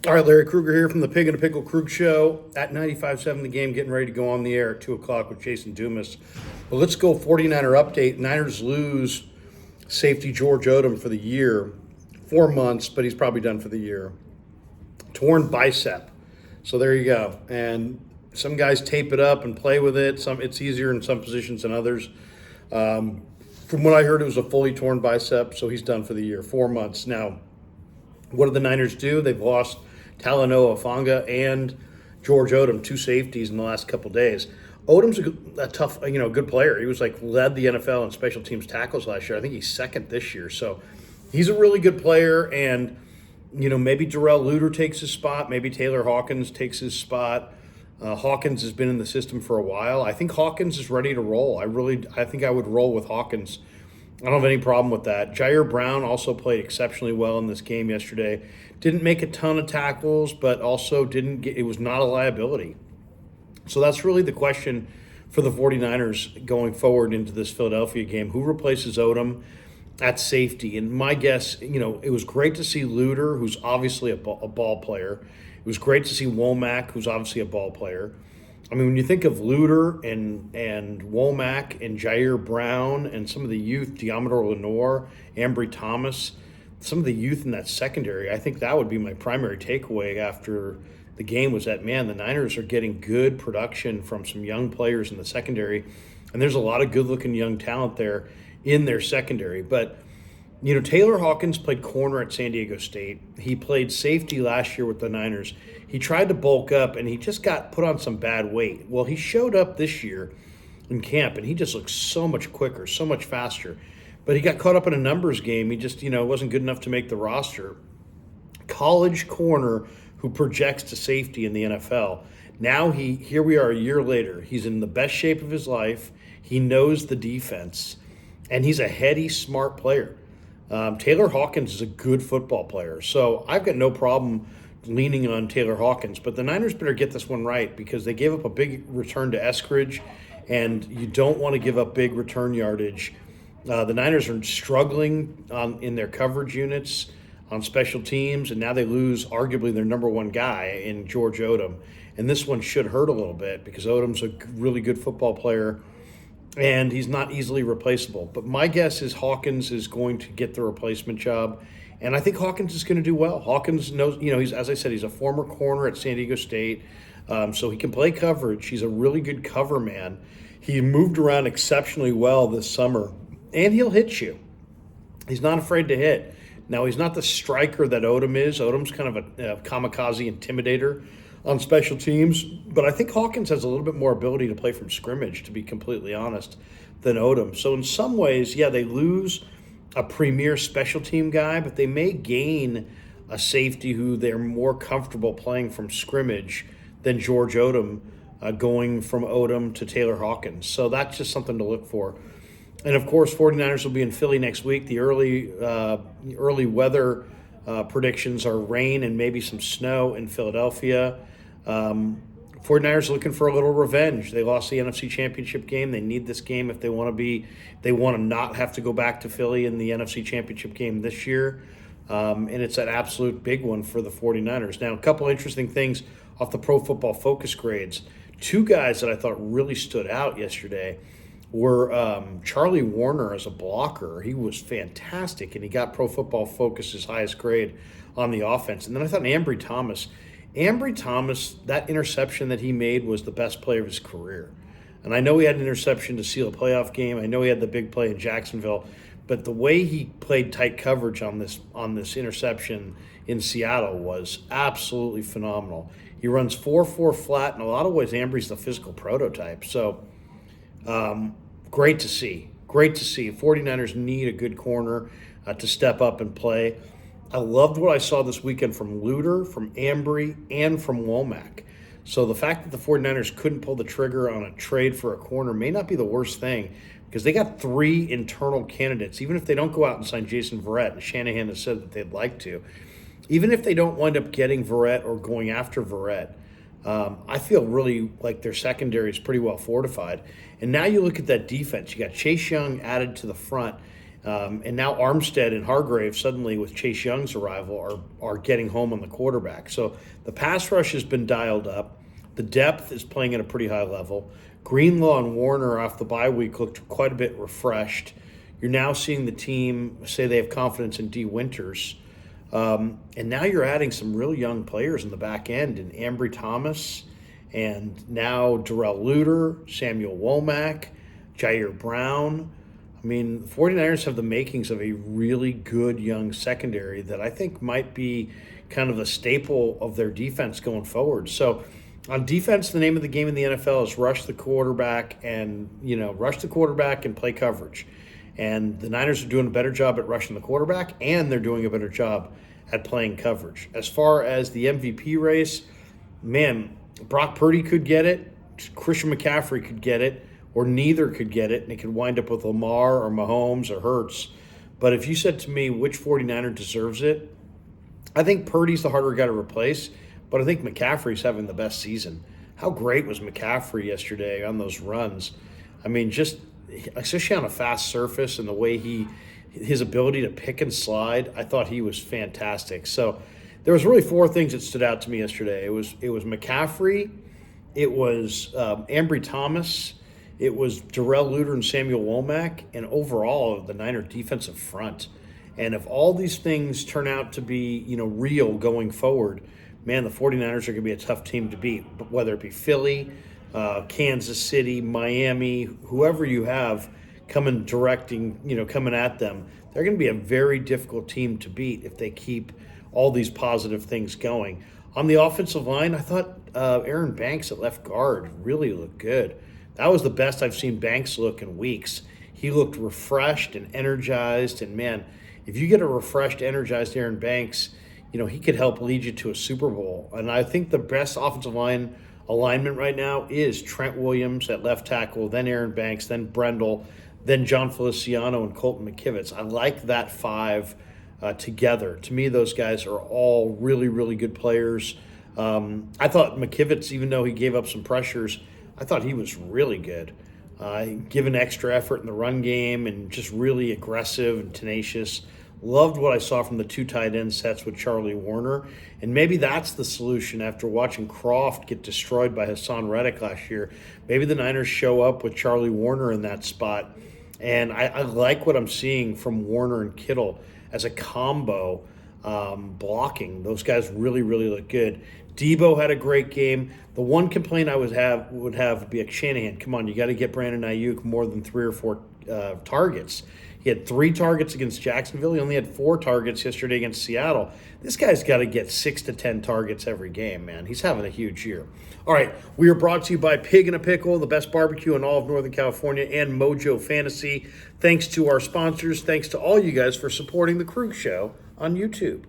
All right, Larry Kruger here from the Pig and a Pickle Krug Show at 95.7 The Game, getting ready to go on the air at 2 o'clock with Jason Dumas. Well, let's go 49er update. Niners lose safety George Odum for the year. 4 months, but he's probably done for the year. Torn bicep. So there you go. And some guys tape it up and play with it. Some it's easier in some positions than others. From what I heard, it was a fully torn bicep, so he's done for the year. 4 months. Now, what did the Niners do? They've lost Talanoa Fanga and George Odum, two safeties in the last couple days. Odom's a tough, good player. He was led the NFL in special teams tackles last year. I think he's second this year. So he's a really good player. And, maybe Darrell Luter takes his spot. Maybe Taylor Hawkins takes his spot. Hawkins has been in the system for a while. I think Hawkins is ready to roll. I think I would roll with Hawkins. I don't have any problem with that. Jair Brown also played exceptionally well in this game yesterday. Didn't make a ton of tackles, but also it was not a liability. So that's really the question for the 49ers going forward into this Philadelphia game. Who replaces Odom at safety? And my guess, it was great to see Luter, who's obviously a ball player. It was great to see Womack, who's obviously a ball player. I mean, when you think of Luter and Womack and Jair Brown and some of the youth, Diamador Lenore, Ambry Thomas, some of the youth in that secondary, I think that would be my primary takeaway after the game was that, man, the Niners are getting good production from some young players in the secondary, and there's a lot of good-looking young talent there in their secondary. But, Taylor Hawkins played corner at San Diego State. He played safety last year with the Niners. He tried to bulk up, and he just got put on some bad weight. Well, he showed up this year in camp, and he just looks so much quicker, so much faster. But he got caught up in a numbers game. He just, wasn't good enough to make the roster. College corner who projects to safety in the NFL. Now here we are a year later. He's in the best shape of his life. He knows the defense, and he's a heady, smart player. Taylor Hawkins is a good football player. So I've got no problem leaning on Taylor Hawkins. But the Niners better get this one right because they gave up a big return to Eskridge, and you don't want to give up big return yardage. The Niners are struggling in their coverage units on special teams, and now they lose arguably their number one guy in George Odum. And this one should hurt a little bit because Odom's a really good football player, and he's not easily replaceable. But my guess is Hawkins is going to get the replacement job, and I think Hawkins is going to do well. Hawkins knows, he's, as I said, he's a former corner at San Diego State, so he can play coverage. He's a really good cover man. He moved around exceptionally well this summer, and he'll hit you. He's not afraid to hit. Now, he's not the striker that Odum is. Odom's kind of a kamikaze intimidator on special teams, but I think Hawkins has a little bit more ability to play from scrimmage, to be completely honest, than Odum. So in some ways, yeah, they lose a premier special team guy, but they may gain a safety who they're more comfortable playing from scrimmage than George Odum, going from Odum to Taylor Hawkins. So that's just something to look for. And, of course, 49ers will be in Philly next week. The early weather predictions are rain and maybe some snow in Philadelphia. 49ers looking for a little revenge. They lost the NFC Championship game. They need this game if they want to not have to go back to Philly in the NFC Championship game this year. And it's an absolute big one for the 49ers. Now, a couple interesting things off the Pro Football Focus grades. Two guys that I thought really stood out yesterday were Charlie Warner as a blocker. He was fantastic, and he got Pro Football Focus's highest grade on the offense. And then I thought Ambry Thomas, that interception that he made was the best play of his career. And I know he had an interception to seal a playoff game. I know he had the big play in Jacksonville. But the way he played tight coverage on this interception in Seattle was absolutely phenomenal. He runs 4.4 flat. In a lot of ways, Ambry's the physical prototype. So great to see. 49ers need a good corner to step up and play. I loved what I saw this weekend from Luter, from Ambry, and from Womack. So the fact that the 49ers couldn't pull the trigger on a trade for a corner may not be the worst thing because they got three internal candidates. Even if they don't go out and sign Jason Verrett, and Shanahan has said that they'd like to, even if they don't wind up getting Verrett or going after Verrett, I feel really like their secondary is pretty well fortified. And now you look at that defense. You got Chase Young added to the front. And now Armstead and Hargrave suddenly, with Chase Young's arrival, are getting home on the quarterback. So the pass rush has been dialed up. The depth is playing at a pretty high level. Greenlaw and Warner off the bye week looked quite a bit refreshed. You're now seeing the team say they have confidence in D. Winters. And now you're adding some real young players in the back end, in Ambry Thomas, and now Darrell Luter, Samuel Womack, Jair Brown. I mean, the 49ers have the makings of a really good young secondary that I think might be kind of the staple of their defense going forward. So on defense, the name of the game in the NFL is rush the quarterback and play coverage. And the Niners are doing a better job at rushing the quarterback, and they're doing a better job at playing coverage. As far as the MVP race, man, Brock Purdy could get it, Christian McCaffrey could get it, or neither could get it, and it could wind up with Lamar or Mahomes or Hurts. But if you said to me which 49er deserves it, I think Purdy's the harder guy to replace, but I think McCaffrey's having the best season. How great was McCaffrey yesterday on those runs? I mean, just especially on a fast surface and the way his ability to pick and slide, I thought he was fantastic. So there was really four things that stood out to me yesterday. It was McCaffrey, it was Ambry Thomas, it was Darrell Luter and Samuel Womack, and overall the Niner defensive front. And if all these things turn out to be, real going forward, man, the 49ers are going to be a tough team to beat, whether it be Philly, Kansas City, Miami, whoever you have coming at them. They're going to be a very difficult team to beat if they keep all these positive things going. On the offensive line, I thought Aaron Banks at left guard really looked good. That was the best I've seen Banks look in weeks. He looked refreshed and energized, and man, if you get a refreshed, energized Aaron Banks, he could help lead you to a Super Bowl. And I think the best offensive line alignment right now is Trent Williams at left tackle, then Aaron Banks, then Brendel, then John Feliciano and Colton McKivitz. I like that five together. To me, those guys are all really, really good players. I thought McKivitz, even though he gave up some pressures, I thought he was really good. Given extra effort in the run game and just really aggressive and tenacious. Loved what I saw from the two tight end sets with Charlie Warner. And maybe that's the solution after watching Croft get destroyed by Hassan Reddick last year. Maybe the Niners show up with Charlie Warner in that spot. And I like what I'm seeing from Warner and Kittle as a combo blocking. Those guys really, really look good. Debo had a great game. The one complaint I would have be like, Shanahan, come on, you got to get Brandon Ayuk more than 3 or 4 targets. He had 3 targets against Jacksonville. He only had 4 targets yesterday against Seattle. This guy's got to get 6 to 10 targets every game, man. He's having a huge year. All right, we are brought to you by Pig in a Pickle, the best barbecue in all of Northern California, and Mojo Fantasy. Thanks to our sponsors. Thanks to all you guys for supporting The Krug Show on YouTube.